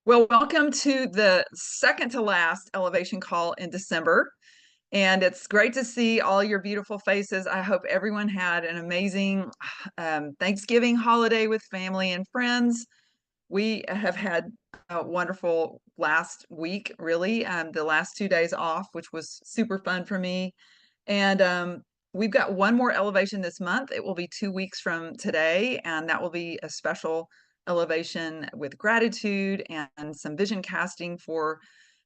Well, welcome to the second to last elevation call in December. And it's great to see all your beautiful faces. I hope everyone had an amazing Thanksgiving holiday with family and friends. We have had a wonderful last week, really, the last 2 days off, which was super fun for me. And we've got one more elevation this month. It will be 2 weeks from today, and that will be a special elevation with gratitude and some vision casting for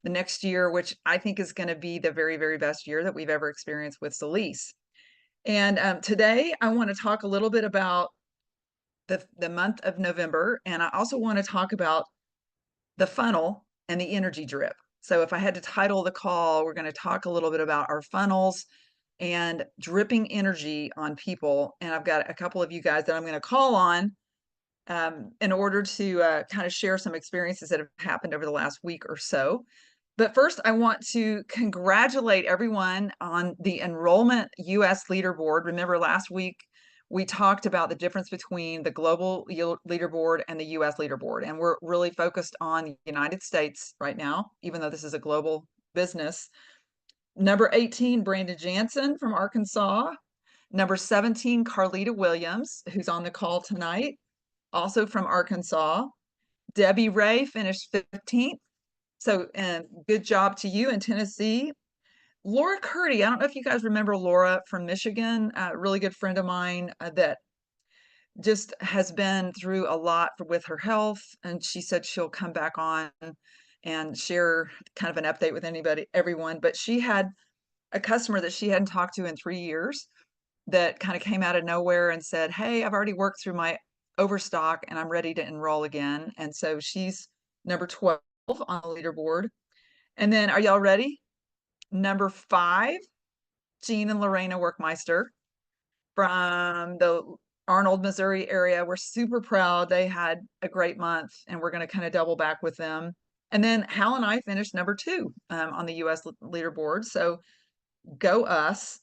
the next year, which I think is going to be the very, very best year that we've ever experienced with Zilis. And today I want to talk a little bit about the month of November, and I also want to talk about the funnel and the energy drip. So if I had to title the call, we're going to talk a little bit about our funnels and dripping energy on people. And I've got a couple of you guys that I'm going to call on in order to kind of share some experiences that have happened over the last week or so. But first, I want to congratulate everyone on the enrollment US Leaderboard. Remember, last week we talked about the difference between the global leaderboard and the US leaderboard. And we're really focused on the United States right now, even though this is a global business. Number 18, Brandon Jansen from Arkansas. Number 17, Carlita Williams, who's on the call tonight, also from Arkansas. Debbie Ray finished 15th. So good job to you in Tennessee. Laura Curdy, I don't know if you guys remember Laura from Michigan, a really good friend of mine that just has been through a lot with her health. And she said she'll come back on and share kind of an update with everyone. But she had a customer that she hadn't talked to in 3 years that kind of came out of nowhere and said, "Hey, I've already worked through my overstock and I'm ready to enroll again." And so she's number 12 on the leaderboard. And then are y'all ready? Number 5, Jean and Lorena Workmeister from the Arnold, Missouri area. We're super proud. They had a great month and we're going to kind of double back with them. And then Hal and I finished number 2 on the US leaderboard. So go us.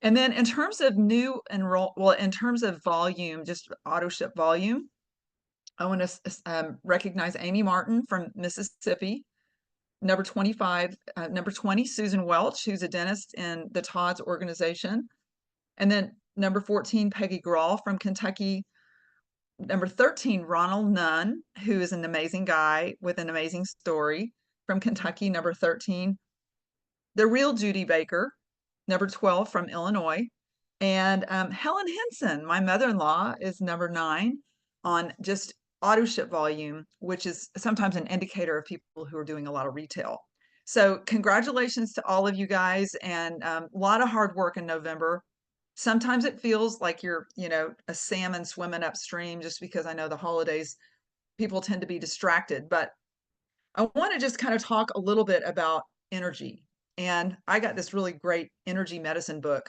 And then in terms of in terms of volume, just auto ship volume, I want to recognize Amy Martin from Mississippi. Number 25, number 20, Susan Welch, who's a dentist in the Todd's organization. And then number 14, Peggy Grawl from Kentucky. Number 13, Ronald Nunn, who is an amazing guy with an amazing story from Kentucky. Number 13, the real Judy Baker, number 12 from Illinois. And Helen Henson, my mother-in-law, is number 9 on just auto ship volume, which is sometimes an indicator of people who are doing a lot of retail. So congratulations to all of you guys, and a lot of hard work in November. Sometimes it feels like you're, a salmon swimming upstream, just because I know the holidays, people tend to be distracted. But I want to just kind of talk a little bit about energy. And I got this really great energy medicine book.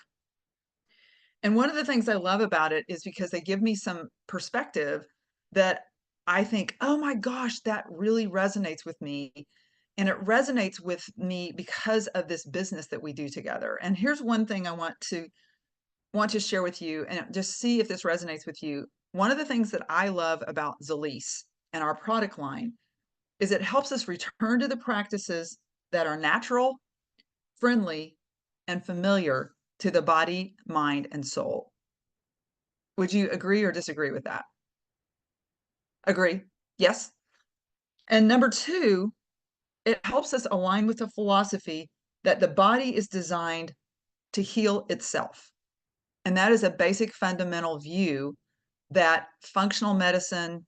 And one of the things I love about it is because they give me some perspective that I think, oh my gosh, that really resonates with me. And it resonates with me because of this business that we do together. And here's one thing I want to share with you and just see if this resonates with you. One of the things that I love about Zilis and our product line is it helps us return to the practices that are natural, friendly, and familiar to the body, mind, and soul. Would you agree or disagree with that? Agree. Yes. And number 2, it helps us align with the philosophy that the body is designed to heal itself. And that is a basic fundamental view that functional medicine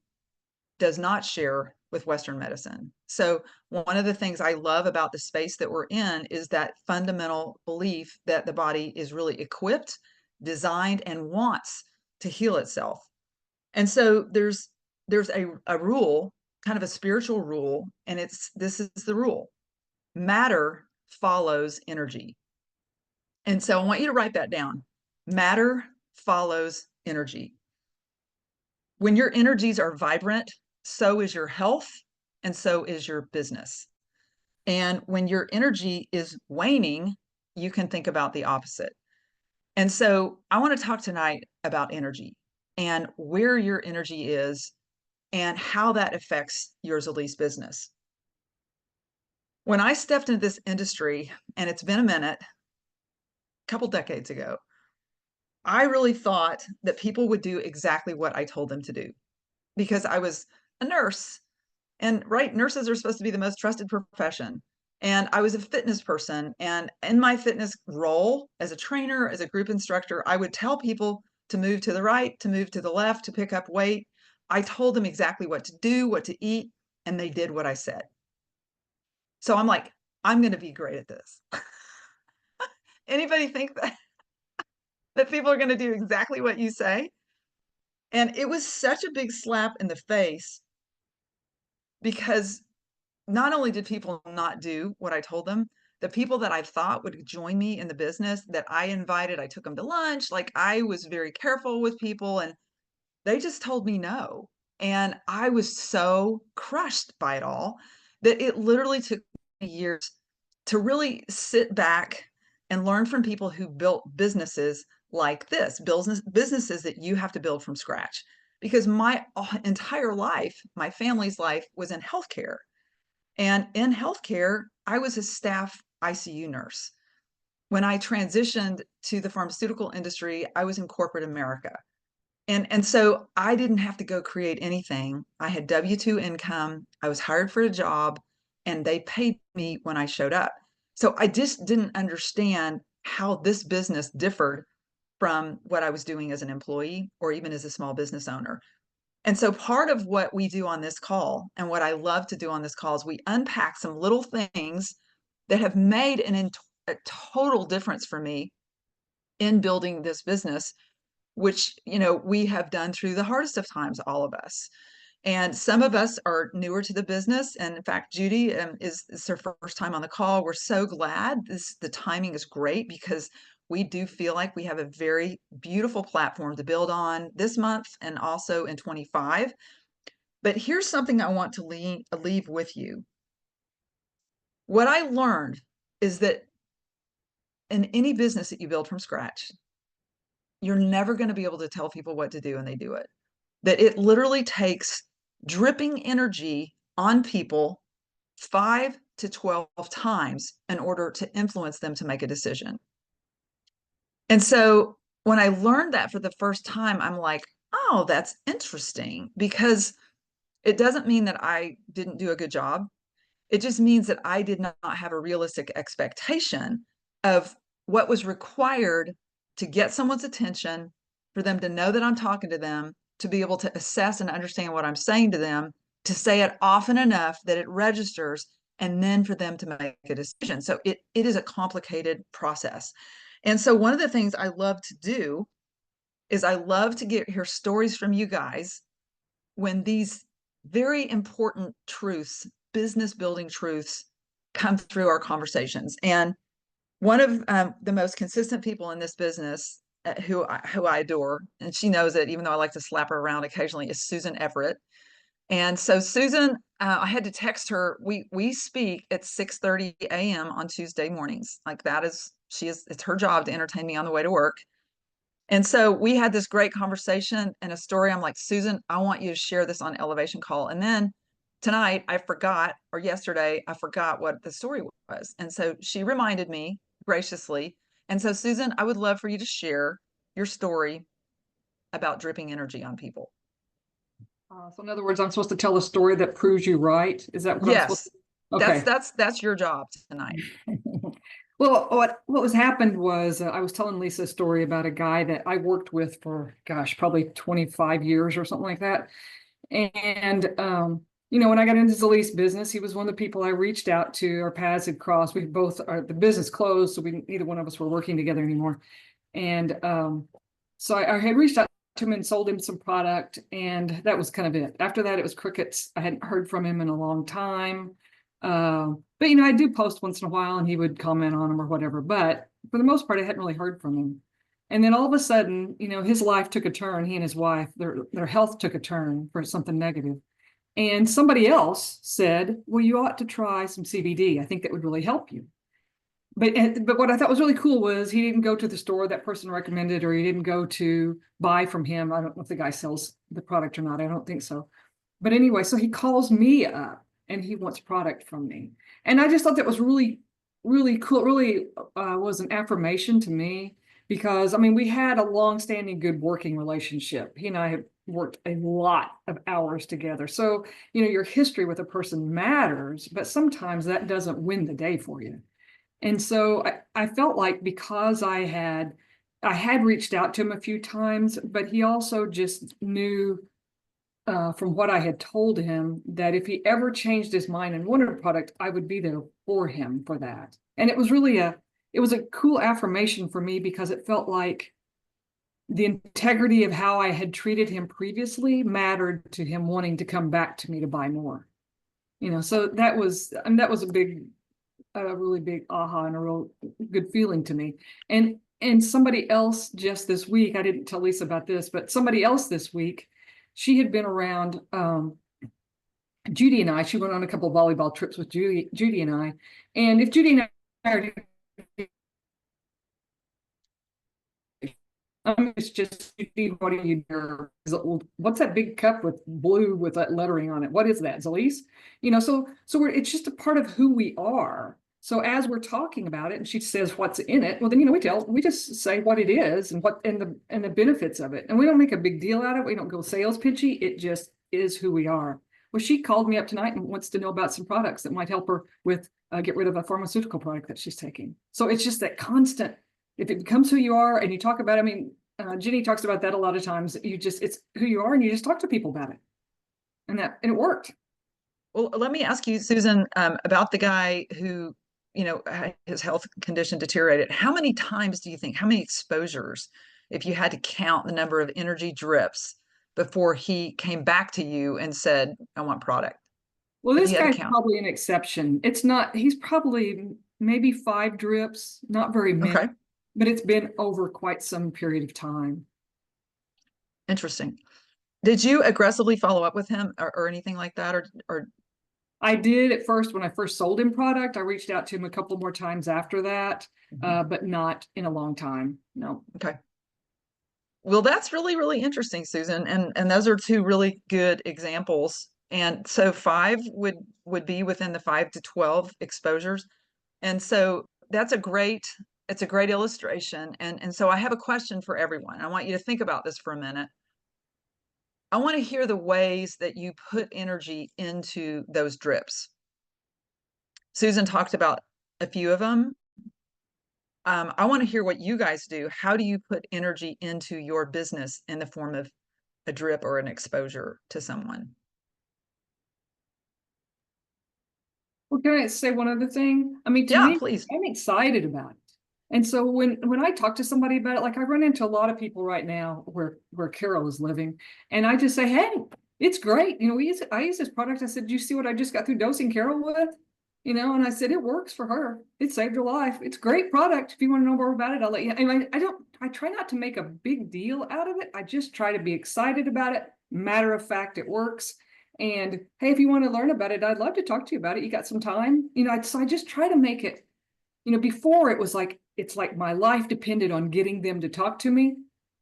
does not share with Western medicine. So one of the things I love about the space that we're in is that fundamental belief that the body is really equipped, designed, and wants to heal itself. And so there's a rule, kind of a spiritual rule, and this is the rule. Matter follows energy. And so I want you to write that down. Matter follows energy. When your energies are vibrant, so is your health and so is your business. And when your energy is waning, you can think about the opposite. And so I want to talk tonight about energy and where your energy is and how that affects your Zilis business. When I stepped into this industry, and it's been a minute, a couple decades ago, I really thought that people would do exactly what I told them to do because I was a nurse. And right, nurses are supposed to be the most trusted profession. And I was a fitness person. And in my fitness role as a trainer, as a group instructor, I would tell people to move to the right, to move to the left, to pick up weight. I told them exactly what to do, what to eat, and they did what I said. So I'm like, I'm going to be great at this. Anybody think that people are going to do exactly what you say? And it was such a big slap in the face because not only did people not do what I told them, the people that I thought would join me in the business that I invited, I took them to lunch. Like I was very careful with people and they just told me no. And I was so crushed by it all that it literally took me years to really sit back and learn from people who built businesses like this, businesses that you have to build from scratch. Because my entire life, my family's life was in healthcare. And in healthcare, I was a staff ICU nurse. When I transitioned to the pharmaceutical industry, I was in corporate America. And so I didn't have to go create anything. I had W-2 income. I was hired for a job and they paid me when I showed up. So I just didn't understand how this business differed from what I was doing as an employee or even as a small business owner. And so part of what we do on this call and what I love to do on this call is we unpack some little things that have made a total difference for me in building this business, which, we have done through the hardest of times, all of us. And some of us are newer to the business. And in fact, Judy is her first time on the call. We're so glad. The timing is great because we do feel like we have a very beautiful platform to build on this month and also in 25. But here's something I want to leave with you. What I learned is that in any business that you build from scratch, you're never going to be able to tell people what to do and they do it. That it literally takes dripping energy on people 5 to 12 times in order to influence them to make a decision. And so when I learned that for the first time, I'm like, oh, that's interesting because it doesn't mean that I didn't do a good job. It just means that I did not have a realistic expectation of what was required to get someone's attention, for them to know that I'm talking to them, to be able to assess and understand what I'm saying to them, to say it often enough that it registers, and then for them to make a decision. So it is a complicated process. And so one of the things I love to do is I love to hear stories from you guys when these very important truths, business building truths, come through our conversations. And one of the most consistent people in this business who I adore, and she knows it, even though I like to slap her around occasionally, is Susan Everett. And so Susan, I had to text her. We speak at 6:30 a.m. on Tuesday mornings. Like it's her job to entertain me on the way to work. And so we had this great conversation and a story. I'm like, Susan, I want you to share this on Elevation Call. And then tonight I forgot, or yesterday, I forgot what the story was. And so she reminded me graciously. And so, Susan, I would love for you to share your story about dripping energy on people. So in other words, I'm supposed to tell a story that proves you right. Is that what I'm supposed Yes, to? Okay. that's your job tonight. Well, what happened was I was telling Lisa a story about a guy that I worked with for, gosh, probably 25 years or something like that. And when I got into Zilis business, he was one of the people I reached out to. Our paths had crossed. We both the business closed, so neither one of us were working together anymore. And so I had reached out to him and sold him some product, and that was kind of it. After that, it was crickets. I hadn't heard from him in a long time. But I do post once in a while and he would comment on them or whatever. But for the most part, I hadn't really heard from him. And then all of a sudden, his life took a turn. He and his wife, their health took a turn for something negative. And somebody else said, well, you ought to try some CBD. I think that would really help you. But what I thought was really cool was he didn't go to the store that person recommended, or he didn't go to buy from him. I don't know if the guy sells the product or not. I don't think so. But anyway, so he calls me up and he wants product from me. And I just thought that was really, really cool. Really was an affirmation to me, because I mean, we had a long-standing good working relationship. He and I have worked a lot of hours together. So, your history with a person matters, but sometimes that doesn't win the day for you. And so I felt like, because I had reached out to him a few times, but he also just knew from what I had told him that if he ever changed his mind and wanted a product, I would be there for him for that. And it was really it was a cool affirmation for me, because it felt like the integrity of how I had treated him previously mattered to him wanting to come back to me to buy more. So that was a really big aha and a real good feeling to me. And somebody else just this week, I didn't tell Lisa about this, but somebody else this week, she had been around Judy and I. She went on a couple of volleyball trips with Judy and I. And if Judy and I are it's just, what do you do? What's that big cup with blue with that lettering on it? What is that, Zilis? So it's just a part of who we are. So as we're talking about it, and she says what's in it, well, then we just say what it is and the benefits of it, and we don't make a big deal out of it. We don't go sales pitchy. It just is who we are. Well, she called me up tonight and wants to know about some products that might help her with get rid of a pharmaceutical product that she's taking. So it's just that constant. If it becomes who you are and you talk about it, I mean, Jenny talks about that a lot of times. It's who you are, and you just talk to people about it, and it worked. Well, let me ask you, Susan, about the guy who, his health condition deteriorated. How many times do you think, how many exposures, if you had to count the number of energy drips before he came back to you and said, I want product? Well, this guy's probably an exception. He's probably maybe 5 drips, not very many. Okay. But it's been over quite some period of time. Interesting. Did you aggressively follow up with him or anything like that? Or I did at first when I first sold him product. I reached out to him a couple more times after that, but not in a long time. No. Okay. Well, that's really, really interesting, Susan. And those are 2 really good examples. And so 5 would be within the 5 to 12 exposures. And so it's a great illustration. And so I have a question for everyone. I want you to think about this for a minute. I want to hear the ways that you put energy into those drips. Susan talked about a few of them. I want to hear what you guys do. How do you put energy into your business in the form of a drip or an exposure to someone? Well, can I say one other thing? I mean, to me, please. I'm excited about it. And so when I talk to somebody about it, like I run into a lot of people right now where Carol is living, and I just say, hey, it's great. I use this product. I said, do you see what I just got through dosing Carol with? And I said, it works for her. It saved her life. It's a great product. If you want to know more about it, I'll let you. I try not to make a big deal out of it. I just try to be excited about it. Matter of fact, it works. And hey, if you want to learn about it, I'd love to talk to you about it. You got some time? So I just try to make it, before it was like, it's like my life depended on getting them to talk to me.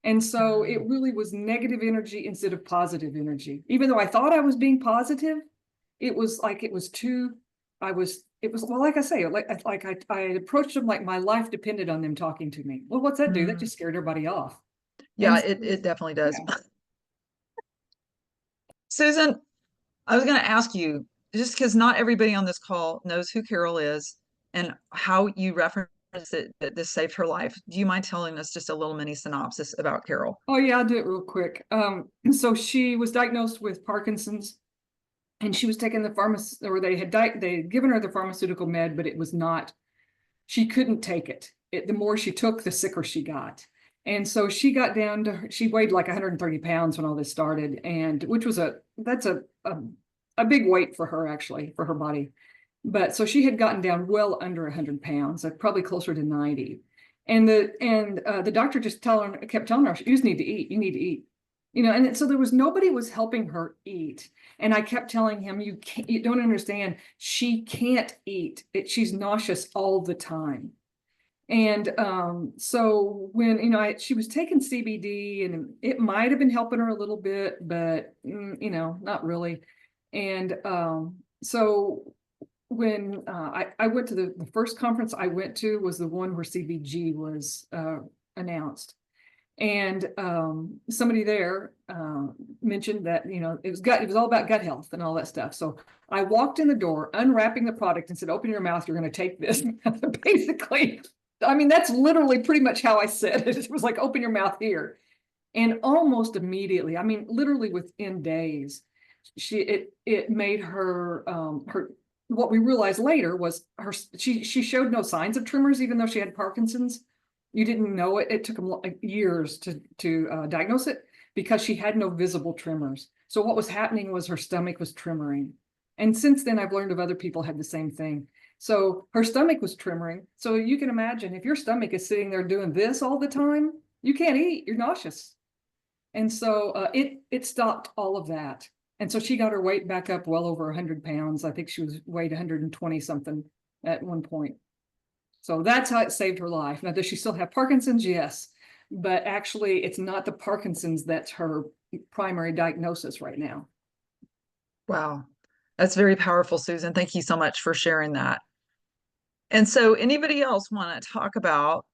And so it really was negative energy instead of positive energy. Even though I thought I was being positive, it was like, well, like I say, I approached them like my life depended on them talking to me. Well, what's that do? That just scared everybody off. Yeah, it definitely does. Yeah. Susan, I was going to ask you, just because not everybody on this call knows who Carol is and how you reference it, that this saved her life. Do you mind telling us just a little mini synopsis about Carol? Oh yeah, I'll do it real quick. So she was diagnosed with Parkinson's, and she was taking they had given her the pharmaceutical med, but it was not, she couldn't take it. The more she took, the sicker she got. And so she got down to, she weighed like 130 pounds when all this started, and which was that's a big weight for her, actually, for her body. But so she had gotten down well under 100 pounds, like probably closer to 90. And the doctor just kept telling her, you just need to eat, you need to eat. And so nobody was helping her eat. And I kept telling him, you don't understand, she can't eat. She's nauseous all the time. And so when, she was taking CBD, and it might have been helping her a little bit, but, not really. And so when I went to the first conference I went to was the one where CBG was announced. And somebody there mentioned that, you know, it was all about gut health and all that stuff. So I walked in the door, unwrapping the product and said, open your mouth, you're going to take this. Basically, I mean, that's literally pretty much how I said it. It was like, open your mouth here. And almost immediately, I mean, literally within days, it made her what we realized later was she showed no signs of tremors, even though she had Parkinson's. You didn't know it. It took them years to diagnose it because she had no visible tremors. So what was happening was her stomach was tremoring. And since then, I've learned of other people had the same thing. So her stomach was tremoring. So you can imagine if your stomach is sitting there doing this all the time, you can't eat, you're nauseous. And so it stopped all of that. And so she got her weight back up well over 100 pounds. I think she was weighed 120 something at one point. So that's how it saved her life. Now, does she still have Parkinson's? Yes. But actually, it's not the Parkinson's that's her primary diagnosis right now. Wow. That's very powerful, Susan. Thank you so much for sharing that. And so anybody else want to talk about,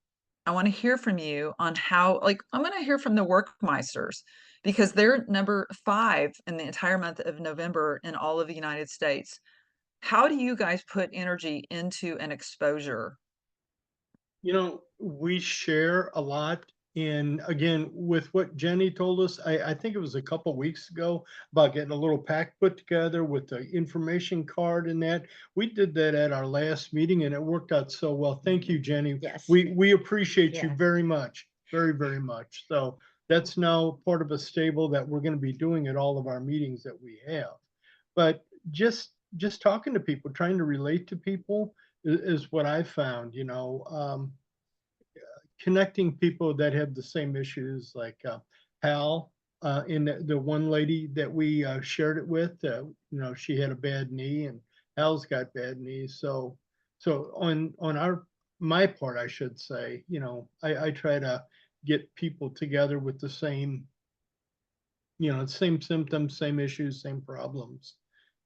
I want to hear from you on how, like, I'm going to hear from the Workmeisters because they're number 5 in the entire month of November in all of the United States. How do you guys put energy into an exposure? You know, we share a lot. And again, with what Jenny told us, I think it was a couple weeks ago about getting a little pack put together with the information card and that. We did that at our last meeting and it worked out so well. Thank you, Jenny. Yes. We appreciate you Yeah. very much, very, very much. So that's now part of a stable that we're going to be doing at all of our meetings that we have. But just talking to people, trying to relate to people is what I found, you know. Connecting people that have the same issues, like Hal, in the one lady that we shared it with, you know, she had a bad knee and Hal's got bad knees. So on my part, I should say, you know, I try to get people together with the same, you know, same symptoms, same issues, same problems,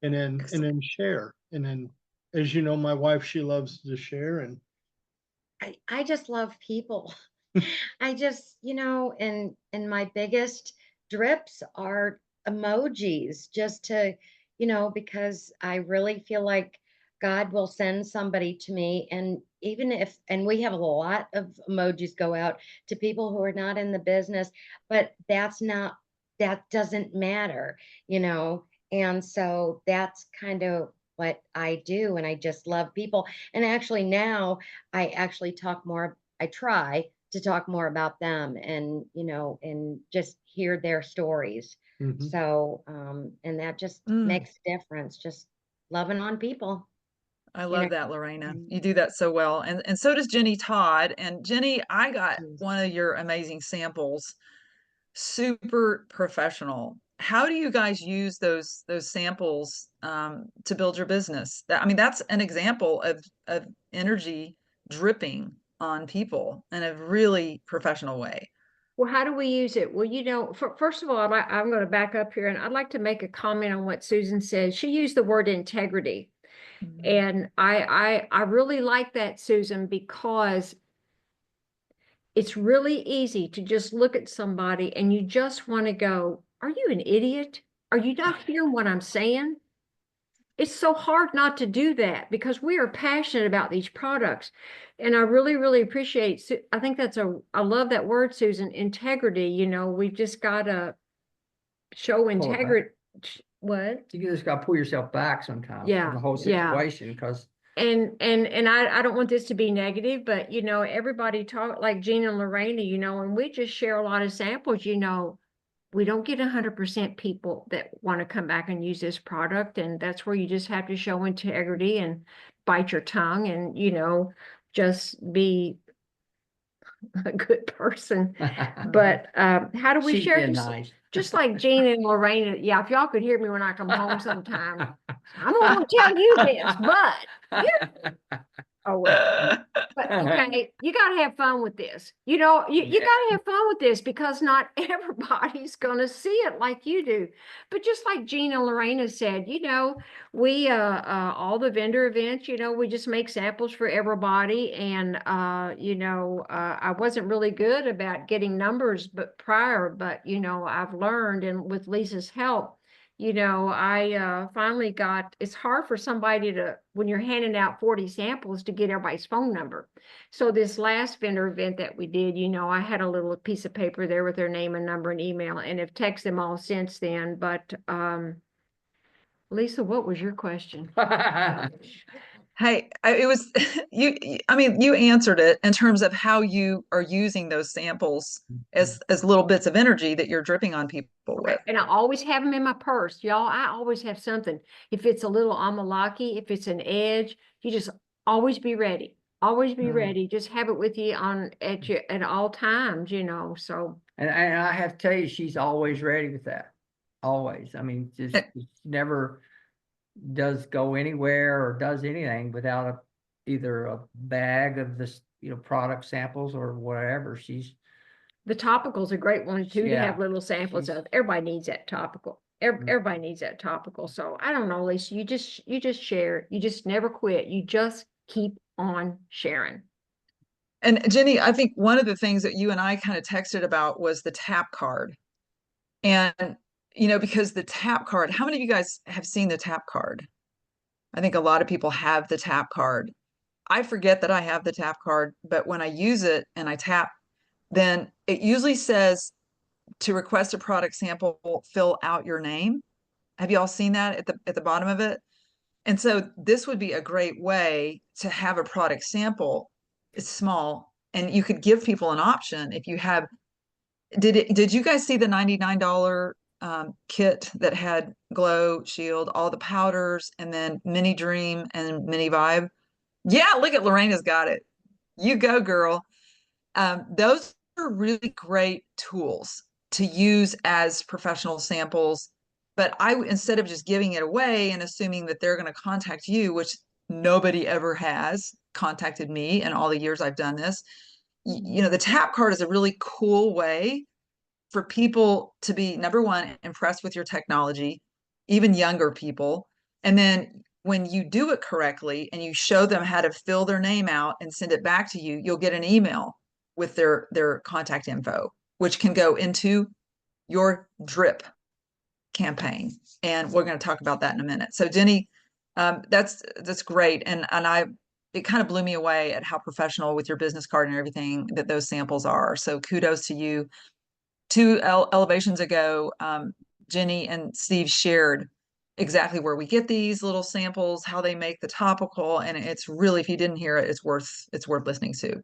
and then share. And then, as you know, my wife, she loves to share, and I just love people. I just, you know, and my biggest drips are emojis just to, you know, because I really feel like God will send somebody to me. And even if, and we have a lot of emojis go out to people who are not in the business, but that doesn't matter, you know. And so that's kind of what I do. And I just love people. And actually now I actually I try to talk more about them and, you know, and just hear their stories. mhm. So, and that just makes a difference, just loving on people, I you know. love that, Lorena. You do that so well. And so does Jenny Todd. And Jenny, I got one of your amazing samples, super professional. How do you guys use those samples to build your business? I mean, that's an example of energy dripping on people in a really professional way. Well, how do we use it? Well, you know, first of all, I'm going to back up here and I'd like to make a comment on what Susan said. She used the word integrity. And I really like that, Susan, because it's really easy to just look at somebody and you just want to go, are you an idiot? Are you not hearing what I'm saying? It's so hard not to do that because we are passionate about these products. And I really, really appreciate, I think I love that word, Susan, integrity. You know, we've just got to show integrity. What? You just got to pull yourself back sometimes from the whole situation because. And I don't want this to be negative, but you know, everybody talk like Gina and Lorena, you know, and we just share a lot of samples, you know. We don't get 100% people that want to come back and use this product. And that's where you just have to show integrity and bite your tongue and, you know, just be a good person. But how do we share this? Nice. Just like Gina and Lorena. Yeah, if y'all could hear me when I come home sometime, I'm going to tell you this, but Oh, well. But okay, you gotta have fun with this. You know, you gotta have fun with this because not everybody's gonna see it like you do. But just like Gina and Lorena said, you know, we all the vendor events, you know, we just make samples for everybody. And you know, I wasn't really good about getting numbers but you know, I've learned, and with Lisa's help, you know, I finally got, it's hard for somebody to, when you're handing out 40 samples, to get everybody's phone number. So this last vendor event that we did, you know, I had a little piece of paper there with their name and number and email, and have texted them all since then. But Lisa, what was your question? Hey, it was I mean, you answered it in terms of how you are using those samples as little bits of energy that you're dripping on people with. And I always have them in my purse, y'all. I always have something. If it's a little amalaki, if it's an edge, you just always be ready. Always be ready. Just have it with you at all times, you know. So And I have to tell you, she's always ready with that. Always. I mean, just never does go anywhere or does anything without either a bag of this, you know, product samples or whatever. The topical's a great one too, to Yeah, have little samples of. Everybody needs that topical. Everybody needs that topical. So I don't know, Lisa, you just share. You just never quit. You just keep on sharing. And Jenny, I think one of the things that you and I kind of texted about was the tap card. And, you know, because the tap card, how many of you guys have seen the tap card? I think a lot of people have the tap card. I forget that I have the tap card, but when I use it and I tap, then it usually says to request a product sample, fill out your name. Have you all seen that at the bottom of it? And so this would be a great way to have a product sample. It's small, and you could give people an option if you have. Did you guys see the $99 kit that had Glow, Shield, all the powders, and then Mini Dream and Mini Vibe? Yeah, look at Lorena's got it. You go, girl. Those are really great tools to use as professional samples. But instead of just giving it away and assuming that they're going to contact you, which nobody ever has contacted me in all the years I've done this, you know, the tap card is a really cool way for people to be, number one, impressed with your technology, even younger people. And then when you do it correctly and you show them how to fill their name out and send it back to you, you'll get an email with their contact info, which can go into your drip campaign. And we're going to talk about that in a minute. So Jenny, that's great. And it kind of blew me away at how professional with your business card and everything that those samples are. So kudos to you. 2 elevations ago, Jenny and Steve shared exactly where we get these little samples, how they make the topical, and it's really, if you didn't hear it, it's worth listening to.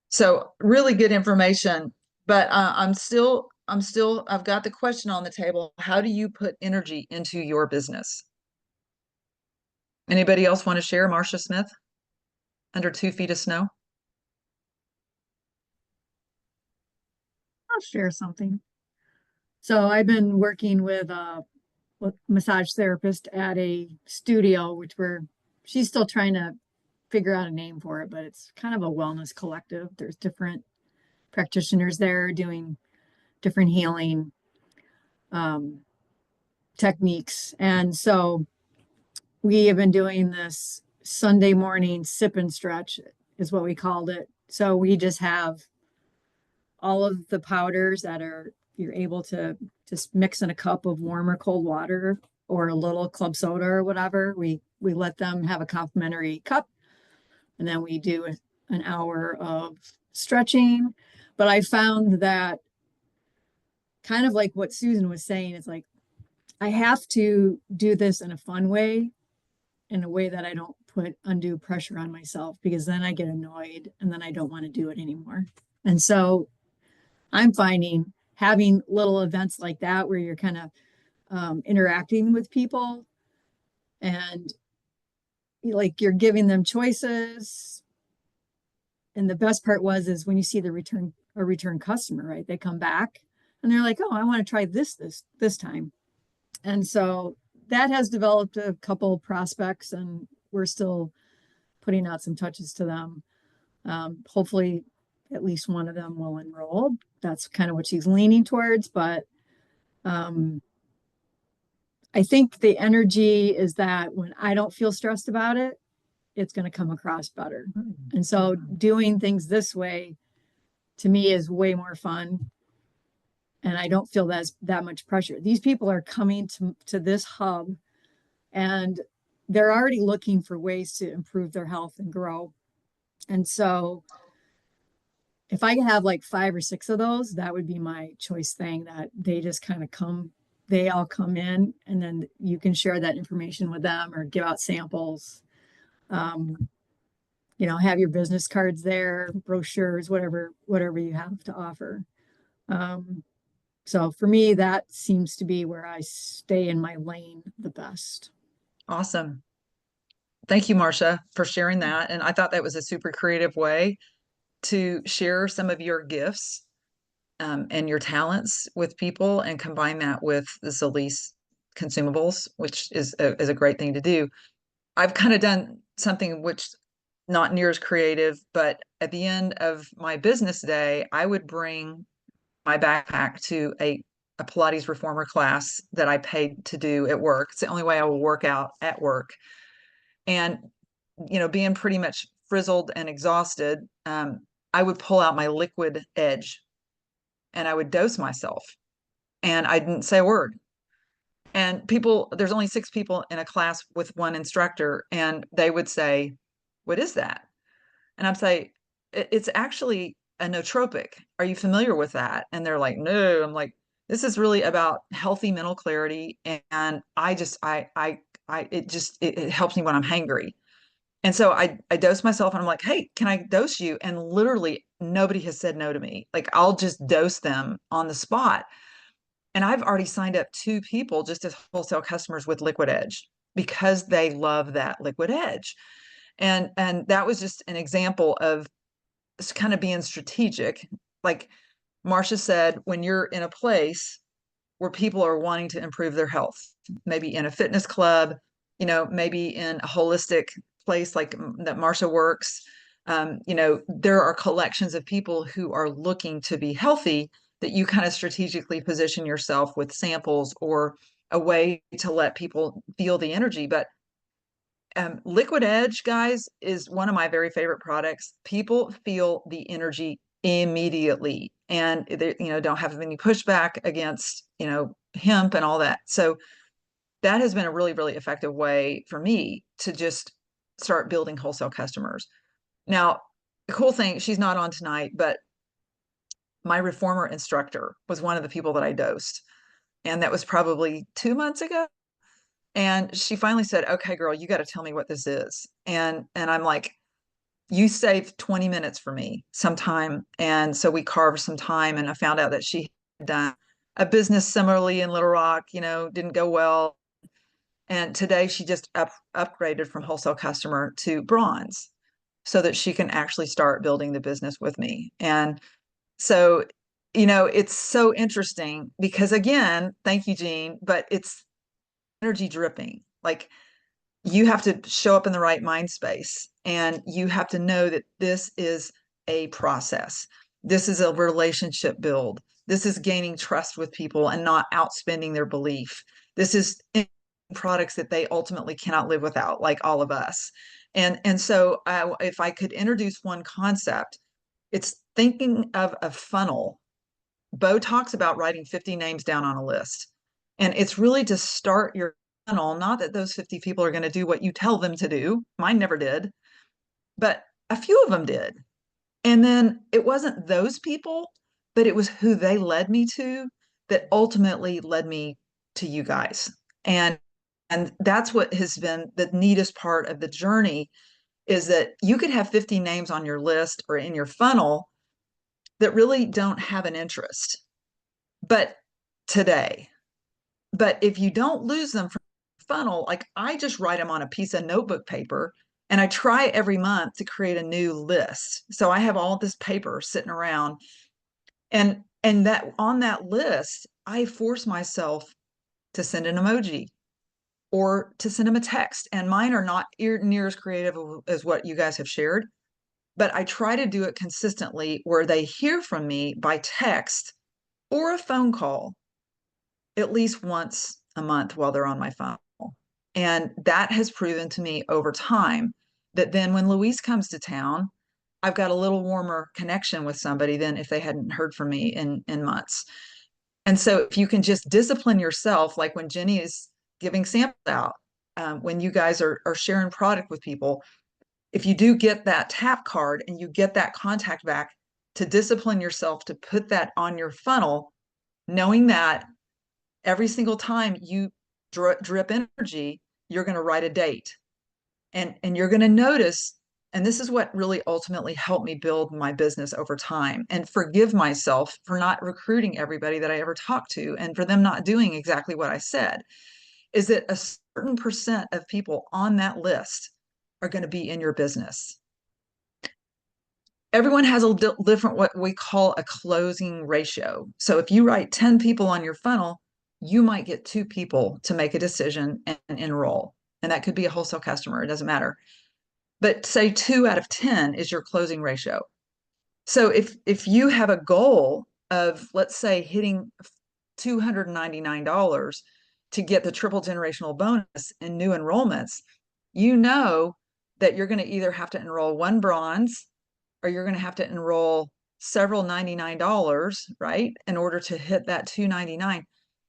So really good information, but I've got the question on the table. How do you put energy into your business? Anybody else want to share? Marcia Smith, Under 2 Feet of Snow. I'll share something. So I've been working with a massage therapist at a studio, which she's still trying to figure out a name for it, but it's kind of a wellness collective. There's different practitioners there doing different healing techniques. And so we have been doing this Sunday morning sip and stretch is what we called it. So we just have all of the powders that you're able to just mix in a cup of warm or cold water or a little club soda or whatever. We let them have a complimentary cup, and then we do an hour of stretching. But I found that, kind of like what Susan was saying, it's like I have to do this in a fun way, in a way that I don't put undue pressure on myself, because then I get annoyed and then I don't want to do it anymore. And so I'm finding having little events like that where you're kind of interacting with people and like you're giving them choices. And the best part is when you see a return customer, right? They come back and they're like, oh, I want to try this time. And so that has developed a couple prospects, and we're still putting out some touches to them. Hopefully at least one of them will enroll. That's kind of what she's leaning towards, but I think the energy is that when I don't feel stressed about it, it's going to come across better. And so doing things this way to me is way more fun. And I don't feel that much pressure. These people are coming to this hub and they're already looking for ways to improve their health and grow. And so if I could have like 5 or 6 of those, that would be my choice thing, that they just kind of come, they all come in and then you can share that information with them or give out samples. You know, have your business cards there, brochures, whatever you have to offer. So for me, that seems to be where I stay in my lane the best. Awesome. Thank you, Marcia, for sharing that. And I thought that was a super creative way to share some of your gifts and your talents with people and combine that with the Zilis consumables, which is a great thing to do. I've kind of done something which not near as creative, but at the end of my business day, I would bring my backpack to a Pilates reformer class that I paid to do at work. It's the only way I will work out at work. And, you know, being pretty much frizzled and exhausted, I would pull out my liquid edge and I would dose myself and I didn't say a word. And there's only 6 people in a class with one instructor, and they would say, "What is that?" And I'm saying, "It's actually a nootropic. Are you familiar with that?" And they're like, "No." I'm like, "This is really about healthy mental clarity." And it helps me when I'm hangry. And so I dose myself and I'm like, "Hey, can I dose you?" And literally nobody has said no to me. Like I'll just dose them on the spot. And I've already signed up 2 people just as wholesale customers with Liquid Edge because they love that Liquid Edge. And that was just an example of kind of being strategic. Like Marcia said, when you're in a place where people are wanting to improve their health, maybe in a fitness club, you know, maybe in a holistic place like that Marcia works, you know, there are collections of people who are looking to be healthy that you kind of strategically position yourself with samples or a way to let people feel the energy. But Liquid Edge, guys, is one of my very favorite products. People feel the energy immediately and they, you know, don't have any pushback against, you know, hemp and all that. So that has been a really, really effective way for me to just start building wholesale customers. Now, the cool thing, she's not on tonight, but my reformer instructor was one of the people that I dosed. And that was probably 2 months ago. And she finally said, "Okay, girl, you got to tell me what this is." And I'm like, "You saved 20 minutes for me sometime." And so we carved some time and I found out that she had done a business similarly in Little Rock, you know, didn't go well. And today she just upgraded from wholesale customer to bronze so that she can actually start building the business with me. And so, you know, it's so interesting because again, thank you, Jean, but it's energy dripping. Like you have to show up in the right mind space and you have to know that this is a process. This is a relationship build. This is gaining trust with people and not outspending their belief. This is products that they ultimately cannot live without, like all of us. And so if I could introduce one concept, it's thinking of a funnel. Bo talks about writing 50 names down on a list. And it's really to start your funnel, not that those 50 people are going to do what you tell them to do. Mine never did, but a few of them did. And then it wasn't those people, but it was who they led me to that ultimately led me to you guys. And that's what has been the neatest part of the journey is that you could have 50 names on your list or in your funnel that really don't have an interest, but today. But if you don't lose them from the funnel, like I just write them on a piece of notebook paper and I try every month to create a new list. So I have all this paper sitting around and that on that list, I force myself to send an emoji or to send them a text. And mine are not near as creative as what you guys have shared, but I try to do it consistently where they hear from me by text or a phone call at least once a month while they're on my phone. And that has proven to me over time that then when Louise comes to town, I've got a little warmer connection with somebody than if they hadn't heard from me in months. And so if you can just discipline yourself, like when Jenny is giving samples out, when you guys are sharing product with people, if you do get that tap card and you get that contact back, to discipline yourself to put that on your funnel, knowing that every single time you drip energy, you're going to write a date, and you're going to notice. And this is what really ultimately helped me build my business over time and forgive myself for not recruiting everybody that I ever talked to and for them not doing exactly what I said, is that a certain percent of people on that list are going to be in your business. Everyone has a different, what we call a closing ratio. So if you write 10 people on your funnel, you might get 2 people to make a decision and enroll. And that could be a wholesale customer, it doesn't matter. But say 2 out of 10 is your closing ratio. So if you have a goal of, let's say, hitting $299 to get the triple generational bonus in new enrollments, you know that you're going to either have to enroll 1 bronze or you're going to have to enroll several $99, right, in order to hit that $299.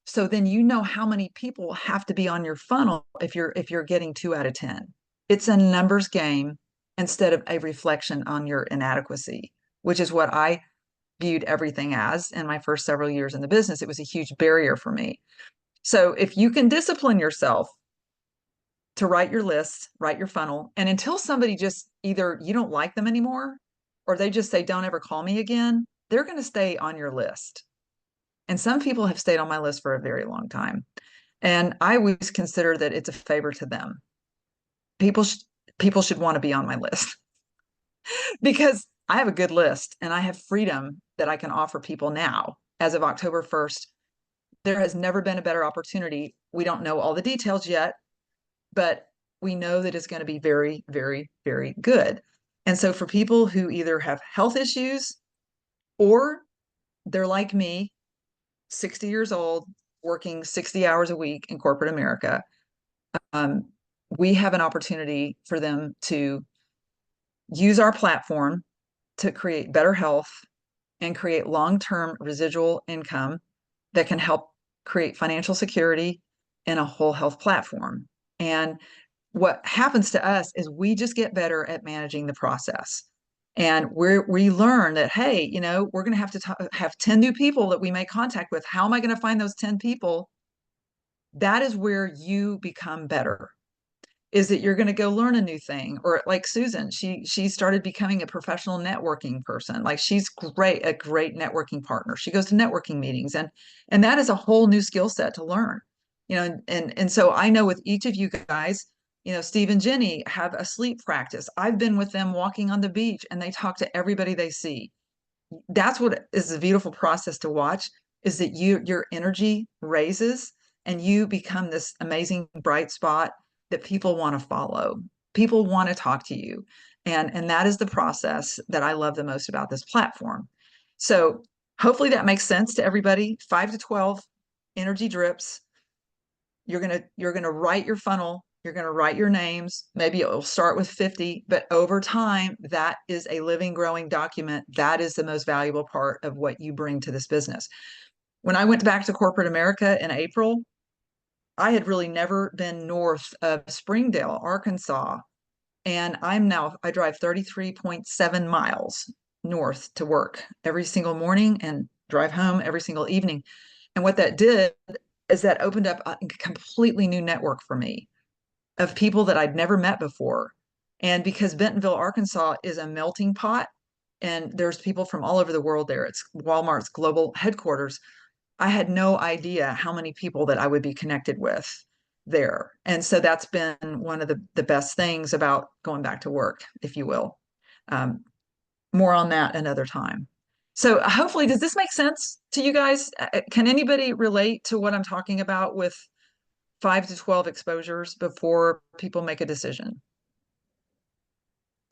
So then you know how many people have to be on your funnel if you're getting 2 out of 10. It's a numbers game instead of a reflection on your inadequacy, which is what I viewed everything as in my first several years in the business. It was a huge barrier for me. So if you can discipline yourself to write your list, write your funnel, and until somebody just either you don't like them anymore or they just say, don't ever call me again, they're going to stay on your list. And some people have stayed on my list for a very long time. And I always consider that it's a favor to them. People should want to be on my list because I have a good list and I have freedom that I can offer people now. As of October 1st, there has never been a better opportunity. We don't know all the details yet, but we know that it's going to be very, very, very good. And so for people who either have health issues or they're like me, 60 years old, working 60 hours a week in corporate America, we have an opportunity for them to use our platform to create better health and create long-term residual income that can help create financial security in a whole health platform. And what happens to us is we just get better at managing the process. And we learn that, hey, we're going to have to have 10 new people that we make contact with. How am I going to find those 10 people? That is where you become better. Is that you're going to go learn a new thing, or like Susan, she started becoming a professional networking person. Like she's a great networking partner. She goes to networking meetings, and that is a whole new skill set to learn. And so I know with each of you guys, Steve and Jenny have a sleep practice. I've been with them walking on the beach, and they talk to everybody they see. That's what is a beautiful process to watch. Is that your energy raises, and you become this amazing bright spot that people want to follow. People want to talk to you. And that is the process that I love the most about this platform. So hopefully that makes sense to everybody. 5 to 12 energy drips. You're going to write your funnel. You're going to write your names. Maybe it will start with 50, but over time, that is a living, growing document. That is the most valuable part of what you bring to this business. When I went back to corporate America in April, I had really never been north of Springdale, Arkansas. And I drive 33.7 miles north to work every single morning and drive home every single evening. And what that did is that opened up a completely new network for me of people that I'd never met before. And because Bentonville, Arkansas is a melting pot and there's people from all over the world there, it's Walmart's global headquarters. I had no idea how many people that I would be connected with there. And so that's been one of the best things about going back to work, if you will. More on that another time. So hopefully, does this make sense to you guys? Can anybody relate to what I'm talking about with 5 to 12 exposures before people make a decision.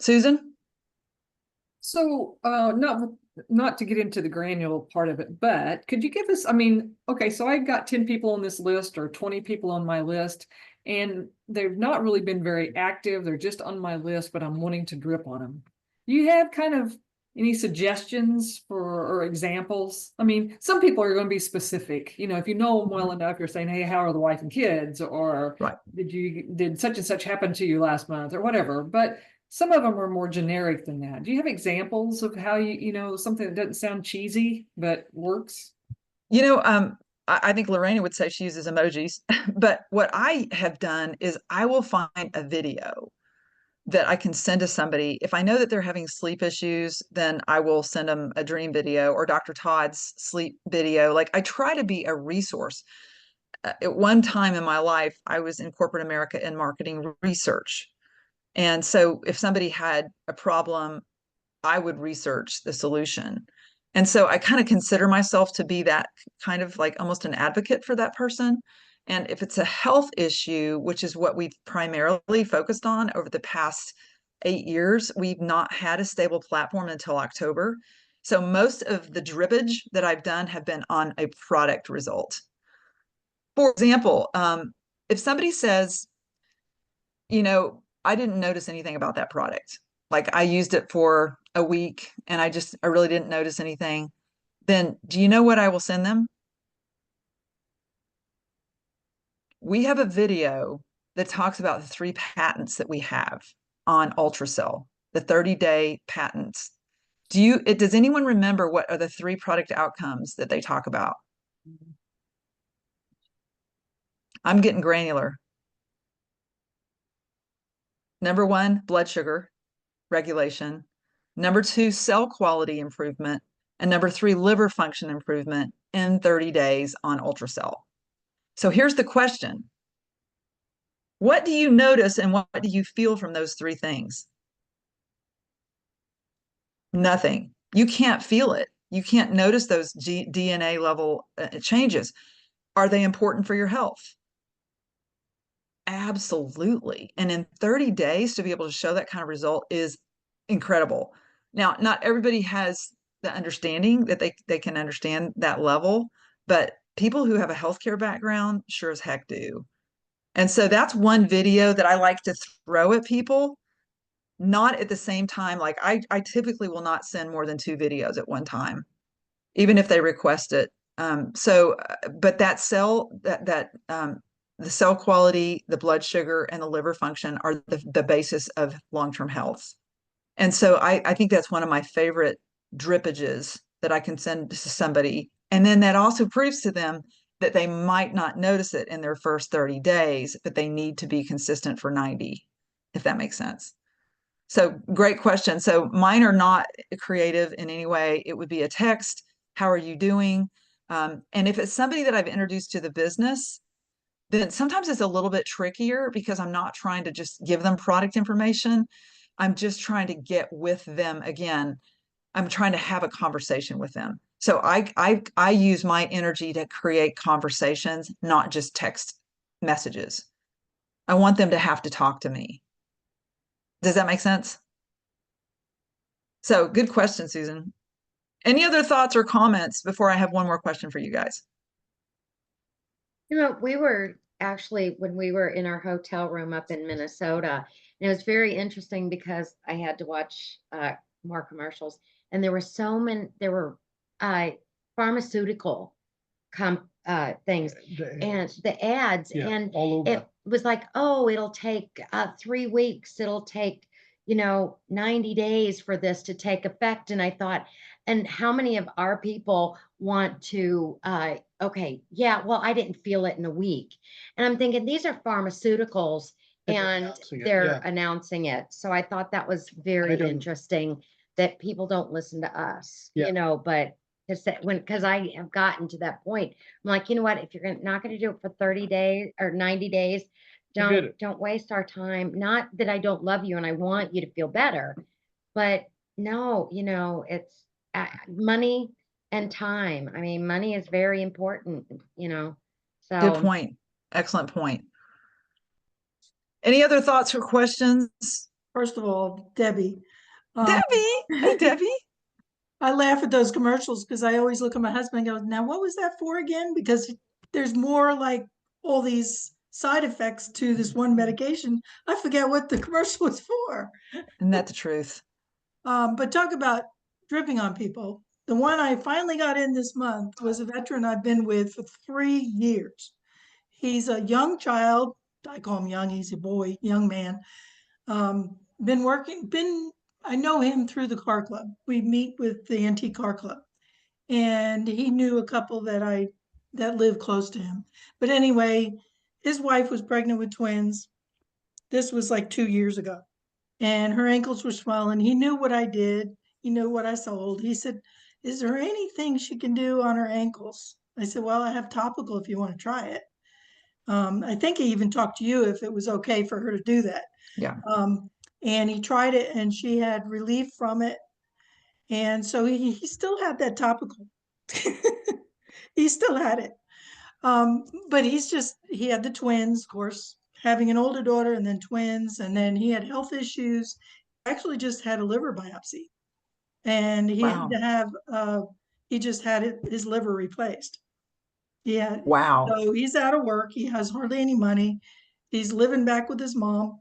Susan? So, not to get into the granular part of it, but could you give us, I mean, okay, so I've got 10 people on this list or 20 people on my list, and they've not really been very active. They're just on my list, but I'm wanting to drip on them. Do you have kind of any suggestions or examples? I mean, some people are going to be specific. You know, if you know them well enough, you're saying, hey, how are the wife and kids? Or Right. did such and such happen to you last month or whatever? But some of them are more generic than that. Do you have examples of how you know, something that doesn't sound cheesy, but works? You know, I think Lorena would say she uses emojis, but what I have done is I will find a video that I can send to somebody. If I know that they're having sleep issues, then I will send them a dream video or Dr. Todd's sleep video. Like, I try to be a resource. At one time in my life, I was in corporate America in marketing research. And so if somebody had a problem, I would research the solution. And so I kind of consider myself to be that kind of like almost an advocate for that person. And if it's a health issue, which is what we've primarily focused on over the past 8 years, we've not had a stable platform until October. So most of the drippage that I've done have been on a product result. For example, if somebody says, you know, I didn't notice anything about that product. Like, I used it for a week and I really didn't notice anything. Then do you know what I will send them? We have a video that talks about the 3 patents that we have on Ultracell, the 30-day patents. Does anyone remember what are the 3 product outcomes that they talk about? I'm getting granular. Number 1, blood sugar regulation. Number 2, cell quality improvement. And number 3, liver function improvement in 30 days on Ultracell. So here's the question. What do you notice and what do you feel from those 3 things? Nothing. You can't feel it. You can't notice those DNA level changes. Are they important for your health? Absolutely. And in 30 days to be able to show that kind of result is incredible. Now, not everybody has the understanding that they can understand that level, but people who have a healthcare background sure as heck do. And so that's one video that I like to throw at people, not at the same time. Like, I typically will not send more than 2 videos at one time, even if they request it. But that the cell quality, the blood sugar, and the liver function are the basis of long-term health. And so I think that's one of my favorite drippages that I can send to somebody. And then that also proves to them that they might not notice it in their first 30 days, but they need to be consistent for 90, if that makes sense. So great question. So mine are not creative in any way. It would be a text. How are you doing? And if it's somebody that I've introduced to the business, then sometimes it's a little bit trickier because I'm not trying to just give them product information. I'm just trying to get with them again. I'm trying to have a conversation with them. So I use my energy to create conversations, not just text messages. I want them to have to talk to me. Does that make sense? So good question, Susan. Any other thoughts or comments before I have one more question for you guys? You know, we were actually, when we were in our hotel room up in Minnesota, and it was very interesting because I had to watch more commercials, and there were pharmaceutical things and the ads, Yeah, and all over. it was like, oh, it'll take 3 weeks, it'll take 90 days for this to take effect. And I thought, and how many of our people want to okay, yeah, well, I didn't feel it in a week. And I'm thinking, these are pharmaceuticals and they're announcing it. So I thought that was very interesting that people don't listen to us, but because I have gotten to that point, I'm like, you know what, if you're not going to do it for 30 days or 90 days, don't waste our time. Not that I don't love you and I want you to feel better, but no, it's money and time. I mean, money is very important, so. Good point. Excellent point. Any other thoughts or questions? First of all, Debbie. Debbie, hey Debbie. I laugh at those commercials because I always look at my husband and go, now what was that for again? Because there's more like all these side effects to this one medication. I forget what the commercial was for. Isn't that the truth? But talk about dripping on people. The one I finally got in this month was a veteran I've been with for 3 years. He's a young child. I call him young, he's a boy, young man. I know him through the car club. We meet with the antique car club. And he knew a couple that live close to him. But anyway, his wife was pregnant with twins. This was like 2 years ago. And her ankles were swollen. He knew what I did. He knew what I sold. He said, is there anything she can do on her ankles? I said, well, I have topical if you want to try it. I think he even talked to you if it was okay for her to do that. Yeah. And he tried it and she had relief from it. And so he still had that topical. He still had it. But he had the twins, of course, having an older daughter and then twins. And then he had health issues. Actually just had a liver biopsy. And he had to have, he just had his liver replaced. Yeah. Wow. So he's out of work. He has hardly any money. He's living back with his mom.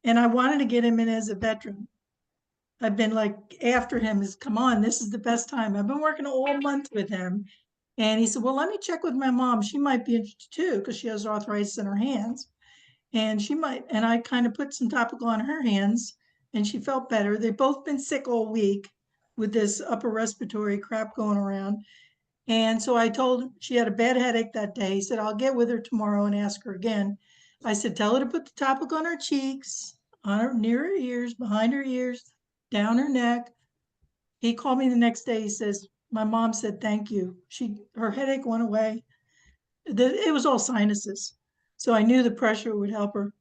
And I wanted to get him in as a veteran. I've been like after him come on, this is the best time. I've been working all month with him. And he said, well, let me check with my mom. She might be interested too, because she has arthritis in her hands. And I kind of put some topical on her hands and she felt better. They've both been sick all week with this upper respiratory crap going around. And so I told her she had a bad headache that day. He said, I'll get with her tomorrow and ask her again. I said, tell her to put the topical on her cheeks, near her ears, behind her ears, down her neck. He called me the next day. He says, my mom said, thank you. Her headache went away. It was all sinuses. So I knew the pressure would help her.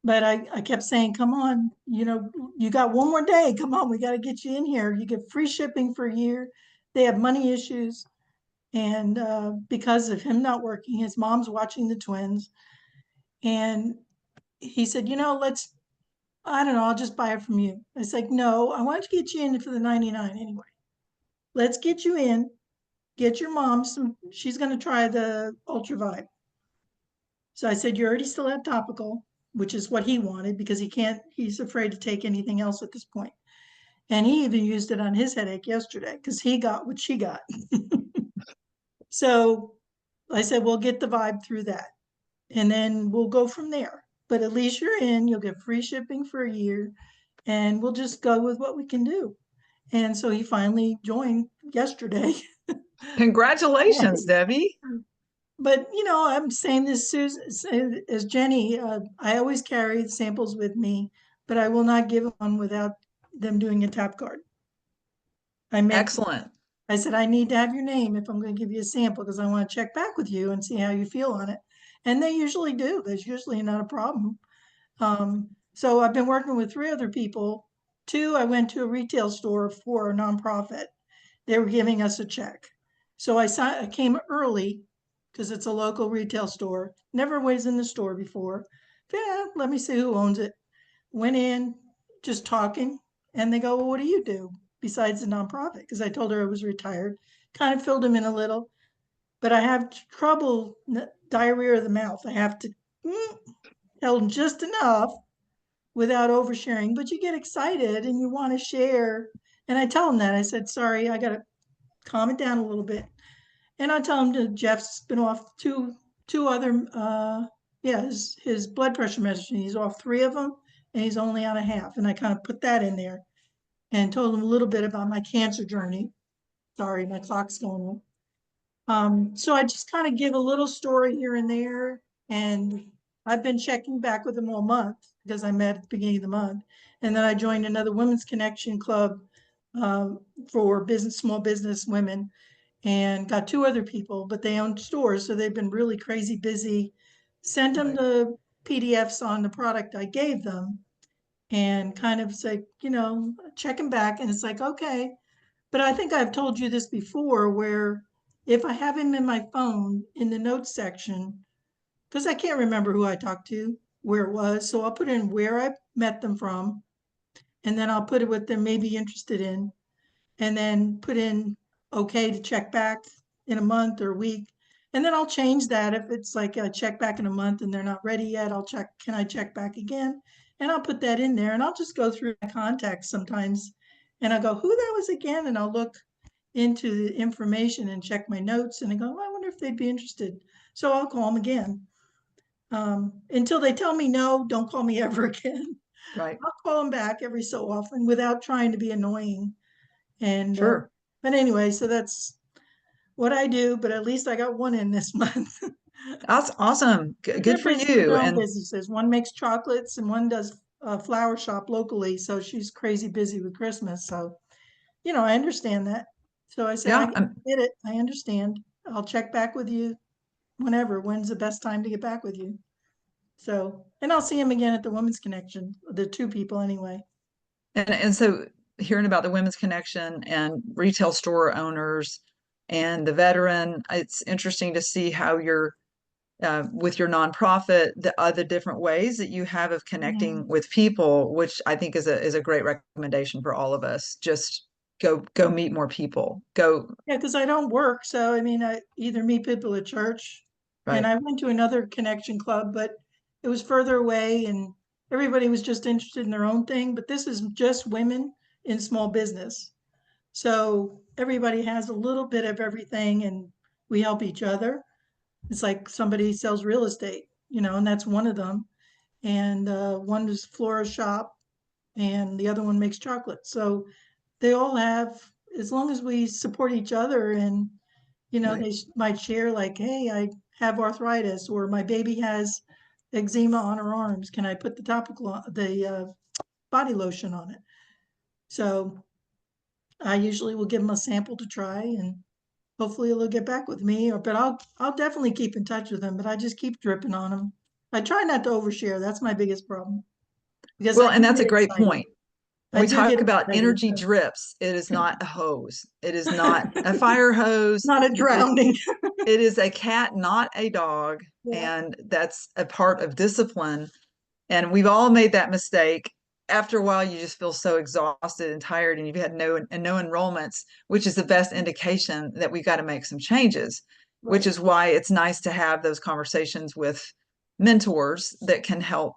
But I kept saying, come on, you got one more day. Come on, we got to get you in here. You get free shipping for a year. They have money issues. And because of him not working, his mom's watching the twins. And he said, I don't know, I'll just buy it from you. I was like, no, I want to get you in for the 99 anyway. Let's get you in, get your mom she's going to try the Ultra Vibe. So I said, you already still have topical, which is what he wanted because he's afraid to take anything else at this point. And he even used it on his headache yesterday because he got what she got. So I said, we'll get the Vibe through that and then we'll go from there. But at least you're in, you'll get free shipping for a year and we'll just go with what we can do. And so he finally joined yesterday. Congratulations, Debbie. But, I'm saying this, Susan, as Jenny, I always carry the samples with me, but I will not give one without them doing a tap card. Excellent. I said, I need to have your name if I'm going to give you a sample because I want to check back with you and see how you feel on it. And they usually do. There's usually not a problem. So I've been working with 3 other people. 2, I went to a retail store for a nonprofit. They were giving us a check. So I came early because it's a local retail store. Never was in the store before. Yeah, let me see who owns it. Went in, just talking. And they go, well, what do you do besides the nonprofit? Because I told her I was retired. Kind of filled them in a little. But I have trouble, diarrhea of the mouth. I have to tell them just enough without oversharing. But you get excited and you want to share. And I tell them that. I said, sorry, I got to calm it down a little bit. And I tell him that Jeff's been off two other, his blood pressure medicine. He's off 3 of them and he's only on a half. And I kind of put that in there and told him a little bit about my cancer journey. Sorry, my clock's going on. So I just kind of give a little story here and there. And I've been checking back with him all month because I met at the beginning of the month. And then I joined another Women's Connection Club for small business women. And got 2 other people, but they own stores. So they've been really crazy busy. Sent them the PDFs on the product I gave them and kind of say, checking back. And it's like, okay. But I think I've told you this before where if I have him in my phone in the notes section, because I can't remember who I talked to, where it was. So I'll put in where I met them from, and then I'll put it what they may be interested in, and then put in okay to check back in a month or a week. And then I'll change that. If it's like a check back in a month and they're not ready yet, I'll check, can I check back again? And I'll put that in there, and I'll just go through my contacts sometimes, and I'll go, who that was again? And I'll look into the information and check my notes, and I go, I wonder if they'd be interested. So I'll call them again. Until they tell me no, don't call me ever again. Right. I'll call them back every so often without trying to be annoying. And Sure. but anyway, so that's what I do. But at least I got one in this month. That's awesome. They're Good for busy with you. their own And businesses. One makes chocolates and one does a flower shop locally. So she's crazy busy with Christmas. So, I understand that. So I said, yeah, I get it. I understand. I'll check back with you whenever. When's the best time to get back with you? So, and I'll see him again at the Women's Connection, the two people anyway. and so hearing about the Women's Connection and retail store owners and the veteran, it's interesting to see how you're with your nonprofit, the other different ways that you have of connecting with people, which I think is a great recommendation for all of us. Just go meet more people. Go. Yeah, because I don't work. So, I mean, I either meet people at church, Right. and I went to another connection club, but it was further away and everybody was just interested in their own thing. But this is just women in small business. So everybody has a little bit of everything and we help each other. It's like somebody sells real estate, and that's one of them. And one is florist shop and the other one makes chocolate. So they all have, as long as we support each other and, Right. they might share like, hey, I have arthritis or my baby has eczema on her arms. Can I put the topical, the body lotion on it? So I usually will give them a sample to try and hopefully they'll get back with me, but I'll definitely keep in touch with them, but I just keep dripping on them. I try not to overshare. That's my biggest problem. Because Well, I and do that's a get great excited. point. I When we do get talk about excited, energy so drips, it is not a hose. It is not a fire hose. not a drowning. It is a cat, not a dog. Yeah. And that's a part of discipline. And we've all made that mistake. After a while, you just feel so exhausted and tired, and you've had no enrollments, which is the best indication that we've got to make some changes, which Right. is why it's nice to have those conversations with mentors that can help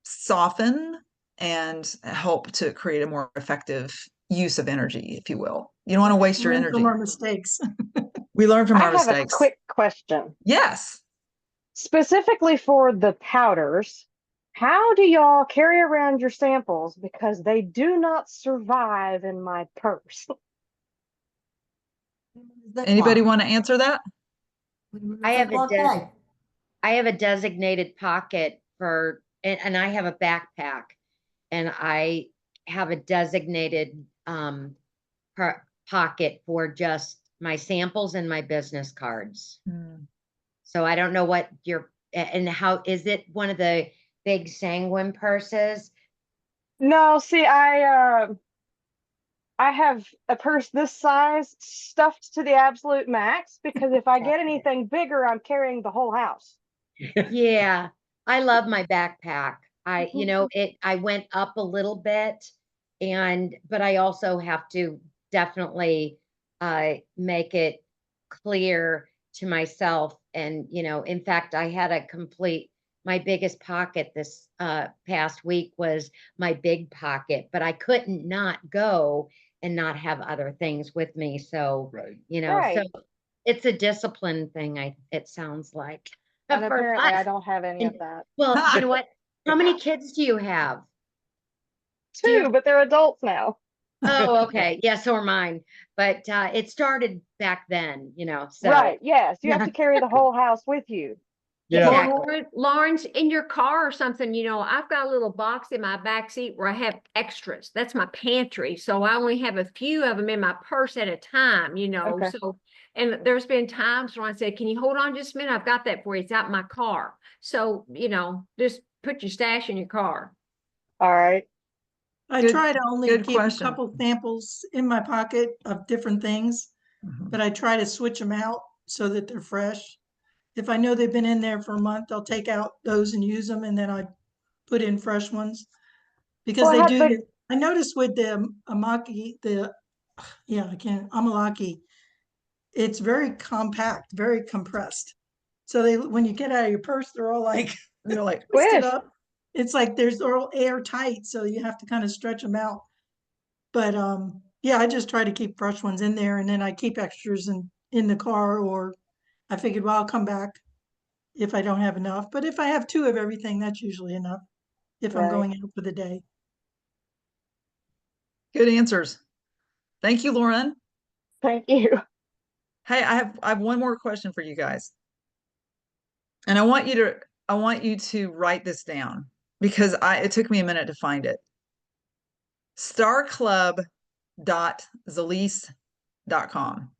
soften and help to create a more effective use of energy, if you will. You don't want to waste your Learn energy. from our mistakes. We learn from I our have a mistakes. quick question. Yes. Specifically for the powders, how do y'all carry around your samples? Because they do not survive in my purse. Anybody want to answer that? I have a designated pocket for, and I have a backpack, and I have a designated pocket for just my samples and my business cards. So I don't know what and how is it one of the big sanguine purses? No, see, I have a purse this size stuffed to the absolute max because if I get anything bigger, I'm carrying the whole house. Yeah, I love my backpack. I went up a little bit but I also have to definitely make it clear to myself. And, in fact, I had my biggest pocket this past week was my big pocket, but I couldn't not go and not have other things with me. So, Right. so it's a discipline thing. It sounds like. And For apparently I us. don't have any of that. Well, you know what? How many kids do you have? Two, but they're adults now. Oh, okay. Yeah, so are mine. But it started back then, so. Right, yes. You have to carry the whole house with you. Yeah. Exactly. Lawrence, in your car or something, I've got a little box in my back seat where I have extras. That's my pantry. So I only have a few of them in my purse at a time, Okay. So, and there's been times when I said, can you hold on just a minute? I've got that for you. It's out in my car. So, just put your stash in your car. All right. I try to only good keep question. a couple samples in my pocket of different things, but I try to switch them out so that they're fresh. If I know they've been in there for a month, I'll take out those and use them, and then I put in fresh ones. Because Well, I they had do, the- I noticed with the amalaki, it's very compact, very compressed. So when you get out of your purse, they're all like, They're like, twisted Squish. up. It's like they're all airtight, so you have to kind of stretch them out. But yeah, I just try to keep fresh ones in there, and then I keep extras in the car, or I figured, well, I'll come back if I don't have enough. But if I have 2 of everything, that's usually enough if I'm Right. going out for the day. good answers. Thank you, Lauren. Thank you. Hey, I have one more question for you guys. And I want you to write this down because it took me a minute to find it. starclub.zilis.com.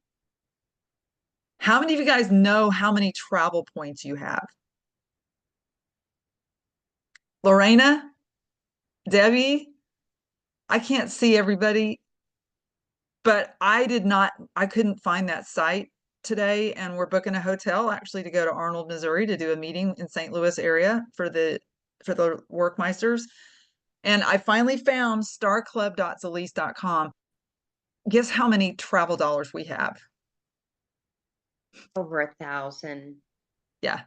How many of you guys know how many travel points you have? Lorena, Debbie, I can't see everybody, but I couldn't find that site today, and we're booking a hotel actually to go to Arnold, Missouri to do a meeting in St. Louis area for the Workmeisters. And I finally found starclub.zilis.com. Guess how many travel dollars we have? Over 1,000. Yeah.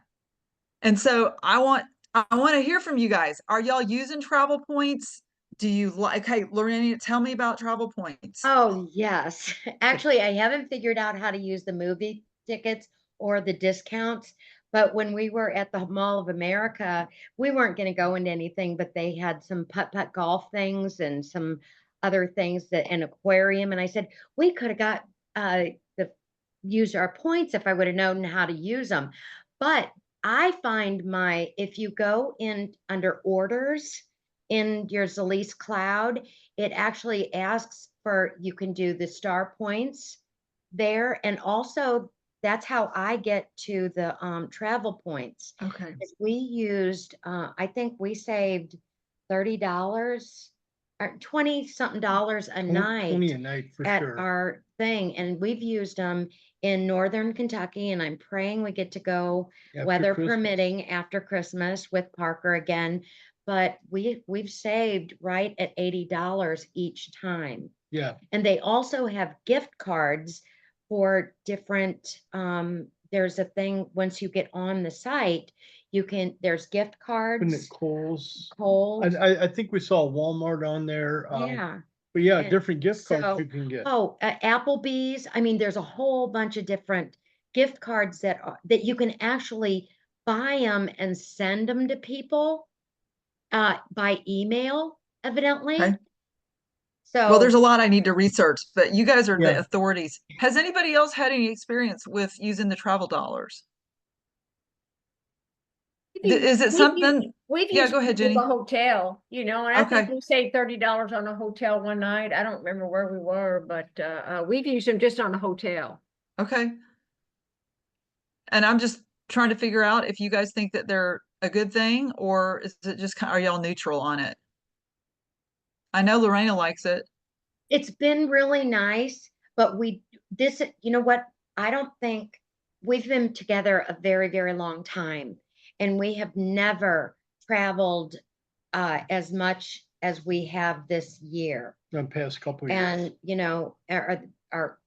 And so I want to hear from you guys. Are y'all using travel points? Do you like, hey, Lorena, tell me about travel points. Oh, yes. Actually, I haven't figured out how to use the movie tickets or the discounts. But when we were at the Mall of America, we weren't going to go into anything, but they had some putt-putt golf things and some other things, that an aquarium. And I said, we could have got used our points if I would have known how to use them. But I find if you go in under orders in your Zilis cloud, it actually asks for, you can do the star points there. And also that's how I get to the travel points. Okay. We used, I think we saved $30 or 20 something dollars a night 20 a night for at sure. our thing. And we've used them in Northern Kentucky, and I'm praying we get to go, After weather Christmas. permitting, after Christmas with Parker again. But we've saved right at $80 each time. Yeah, And they also have gift cards for different, there's a thing, once you get on the site, there's gift and cards, at Kohl's. Kohl's, I think we saw Walmart on there. yeah. But yeah, And different gift cards so- you can get. Oh, Applebee's. I mean, there's a whole bunch of different gift cards that you can actually buy them and send them to people by email, evidently. Okay. So, Well, there's a lot I need to research, but you guys are the Yeah. authorities. Has anybody else had any experience with using the travel dollars? Is it something? We've Yeah, used go ahead, them with Jenny. a hotel, and I think Okay. we saved $30 on a hotel one night. I don't remember where we were, but we've used them just on a hotel. Okay. And I'm just trying to figure out if you guys think that they're a good thing, or is it just are y'all neutral on it? I know Lorena likes it. it's been really nice, but you know what? I don't think we've been together a very, very long time, and we have never traveled as much as we have this year. The past couple of years. And, or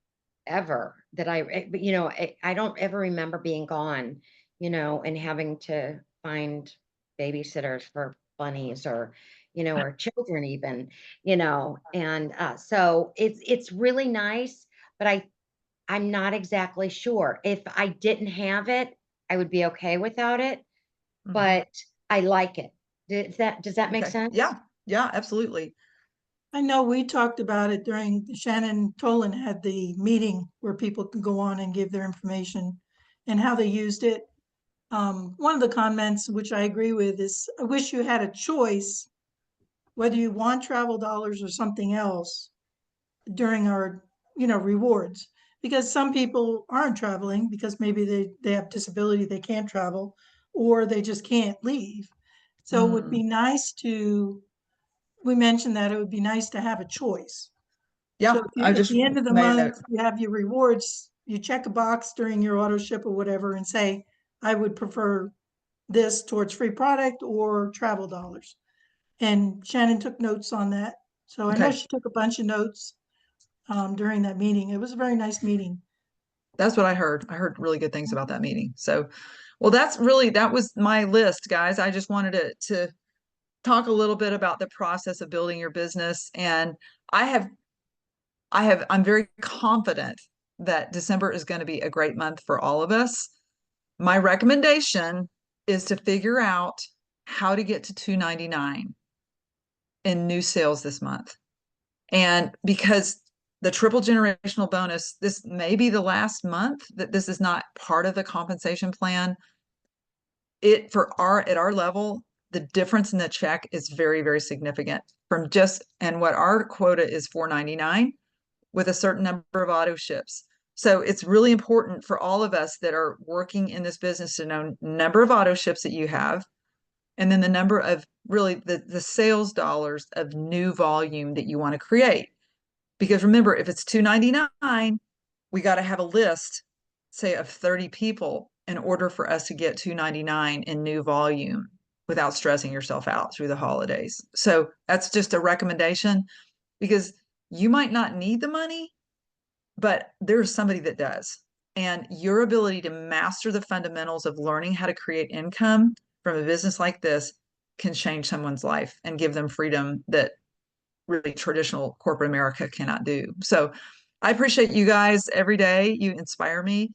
ever that I don't ever remember being gone, and having to find babysitters for bunnies or, or children even, and so it's really nice, but I'm not exactly sure. If I didn't have it, I would be okay without it, Mhm. but I like it. Does that make Okay. sense? Yeah, absolutely. I know we talked about it during, Shannon Tolan had the meeting where people could go on and give their information and how they used it. One of the comments, which I agree with, is I wish you had a choice whether you want travel dollars or something else during our, rewards. Because some people aren't traveling because maybe they have disability, they can't travel, or they just can't leave. So it would be nice we mentioned that it would be nice to have a choice. Yeah, So at the end of the made a month, note. you have your rewards, you check a box during your auto ship or whatever and say, I would prefer this towards free product or travel dollars. And Shannon took notes on that. So I know Okay. she took a bunch of notes during that meeting. It was a very nice meeting. That's what I heard. I heard really good things about that meeting. So, well, that was my list, guys. I just wanted to talk a little bit about the process of building your business. And I'm very confident that December is going to be a great month for all of us. My recommendation is to figure out how to get to 299 in new sales this month. And because the triple generational bonus, this may be the last month that this is not part of the compensation plan. At our level, the difference in the check is very, very significant and what our quota is $4.99 with a certain number of auto ships. So it's really important for all of us that are working in this business to know number of auto ships that you have, and then the number of really the sales dollars of new volume that you want to create. Because remember, if it's $2.99, we got to have a list, say, of 30 people in order for us to get $2.99 in new volume without stressing yourself out through the holidays. So that's just a recommendation, because you might not need the money, but there's somebody that does. And your ability to master the fundamentals of learning how to create income from a business like this can change someone's life and give them freedom that really traditional corporate America cannot do. So I appreciate you guys every day. You inspire me.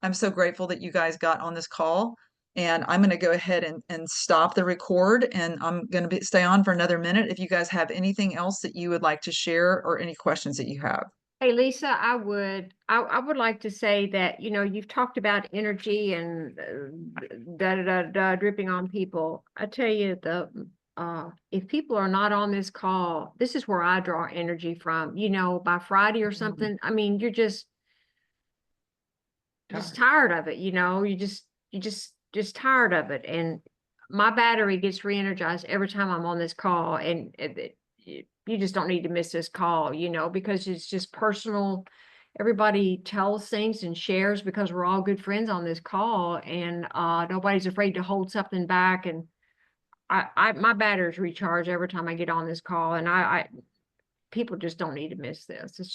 I'm so grateful that you guys got on this call. And I'm going to go ahead and stop the record, and I'm going to stay on for another minute if you guys have anything else that you would like to share or any questions that you have. Hey, Lisa, I would like to say that, you've talked about energy and dripping on people. I tell you, if people are not on this call, this is where I draw energy from, by Friday or something. I mean, you're just tired of it, you just tired of it. And my battery gets re-energized every time I'm on this call, and you just don't need to miss this call, because it's just personal. Everybody tells things and shares because we're all good friends on this call, and nobody's afraid to hold something back. And my batteries recharge every time I get on this call, and people just don't need to miss this. It's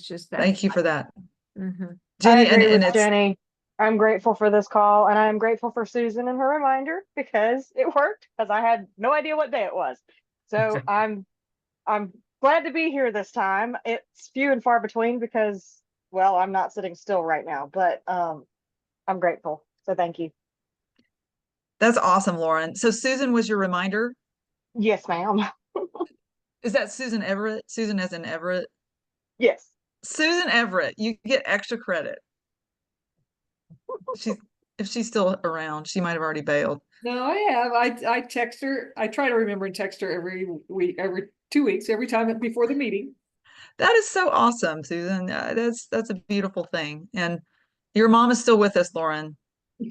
just that. Thank you for that. Mm-hmm. Jenny, I agree and with Jenny. I'm grateful for this call, and I'm grateful for Susan and her reminder, because it worked, because I had no idea what day it was. So I'm glad to be here this time. It's few and far between because, well, I'm not sitting still right now, but I'm grateful. So thank you. That's awesome, Lauren. So Susan was your reminder? Yes, ma'am. Is that Susan Everett? Susan as in Everett? Yes. Susan Everett, you get extra credit. If she's still around, she might have already bailed. No, I have. I text her. I try to remember and text her every week, every 2 weeks, every time before the meeting. That is so awesome, Susan. That's a beautiful thing. And your mom is still with us, Lauren.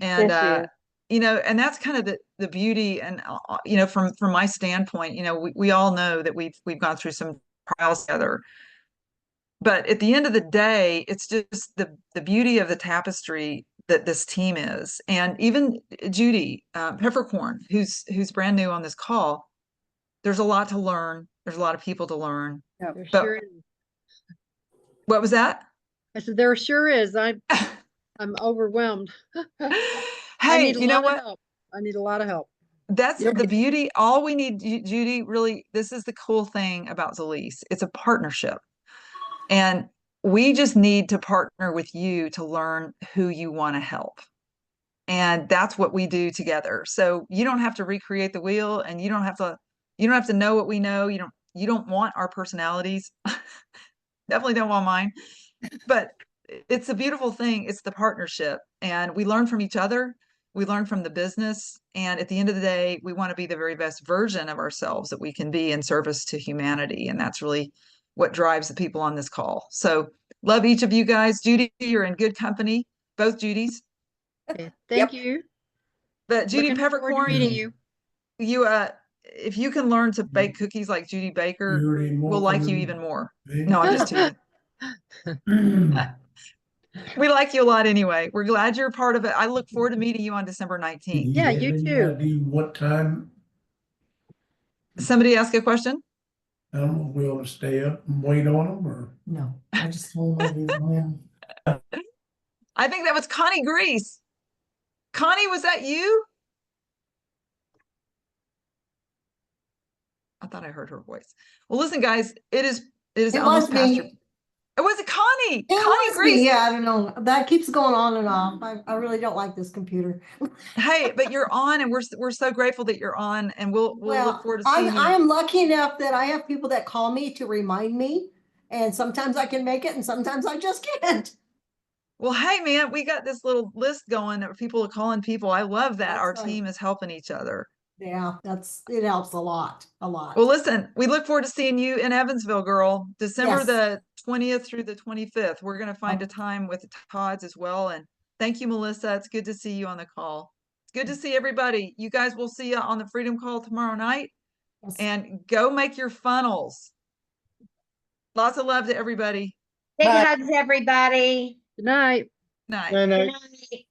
And Yes, and that's kind of the beauty. And from my standpoint, we all know that we've gone through some trials together. But at the end of the day, it's just the beauty of the tapestry that this team is. And even Judy Peppercorn, who's brand new on this call, there's a lot to learn. There's a lot of people to learn. Yeah, there But sure is. what was that? I said, there sure is. I'm overwhelmed. I Hey, need a you know lot of what? help. I need a lot of help. That's the beauty. All we need, Judy, really, this is the cool thing about Zilis. It's a partnership. And we just need to partner with you to learn who you want to help. And that's what we do together. So you don't have to recreate the wheel, and you don't have to know what we know. You don't want our personalities. Definitely don't want mine. But it's a beautiful thing. It's the partnership, and we learn from each other. We learn from the business. And at the end of the day, we want to be the very best version of ourselves that we can be in service to humanity. And that's really what drives the people on this call. So love each of you guys. Judy, you're in good company, both Judys. Okay, thank you. But Judy Looking forward to Peppercorn, meeting you. if you can learn to bake cookies like Judy Baker, we'll like you even more. No, I'm just teasing. We like you a lot anyway. We're glad you're a part of it. I look forward to meeting you on December 19th. Yeah, you too. What time? Somebody ask a question? I don't know if we ought to stay up and wait on them or. No, I just told him. I think that was Connie Grease. Connie, was that you? I thought I heard her voice. Well, listen, guys, it is It almost was past me. your. It was Connie. It Connie was Grease. me. Yeah, I don't know. That keeps going on and off. I really don't like this computer. Hey, but you're on, and we're so grateful that you're on, and we'll look forward to seeing you. I am lucky enough that I have people that call me to remind me, and sometimes I can make it, and sometimes I just can't. Well, hey, man, we got this little list going of people calling people. I love that. Our That's team is helping each other. Yeah, it helps a lot, Well, listen, we look forward to seeing you in Evansville, girl. December Yes. the 20th through the 25th. We're going to find Oh. a time with the Todds as well. And thank you, Melissa. It's good to see you on the call. It's good to see everybody. You guys will see you on the Freedom Call tomorrow night. Yes. And go make your funnels. Lots of love to everybody. Big Bye. hugs, everybody. Good night. Night. And Good night.